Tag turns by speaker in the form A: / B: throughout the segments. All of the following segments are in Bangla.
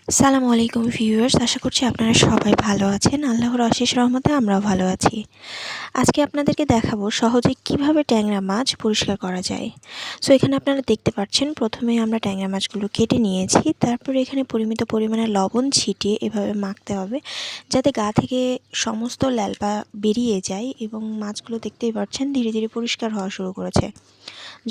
A: আসসালামু আলাইকুম ভিউয়ার্স, আশা করছি আপনারা সবাই ভালো আছেন। আল্লাহর অশেষ রহমতে আমরাও ভালো আছি। আজকে আপনাদেরকে দেখাবো সহজে কিভাবে ট্যাংরা মাছ পরিষ্কার করা যায়। সো এখানে আপনারা দেখতে পাচ্ছেন, প্রথমে আমরা ট্যাংরা মাছগুলো কেটে নিয়েছি। তারপরে এখানে পরিমিত পরিমাণে লবণ ছিটিয়ে এভাবে মাখতে হবে, যাতে গা থেকে সমস্ত ল্যালপা বেরিয়ে যায় এবং মাছগুলো দেখতেই পাচ্ছেন ধীরে ধীরে পরিষ্কার হওয়া শুরু করেছে।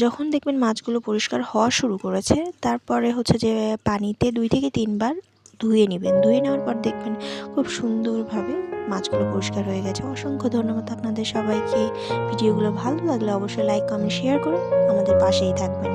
A: যখন দেখবেন মাছগুলো পরিষ্কার হওয়া শুরু করেছে, তারপরে হচ্ছে যে পানিতে 2 থেকে 3 বার ধুয়ে নেবেন। ধুয়ে নেওয়ার পর দেখবেন খুব সুন্দরভাবে মাছগুলো পরিষ্কার হয়ে গেছে। অসংখ্য ধন্যবাদ আপনাদের সবাইকে। ভিডিওগুলো ভালো লাগলে অবশ্যই লাইক, কমেন্ট, শেয়ার করে আমাদের পাশেই থাকবেন।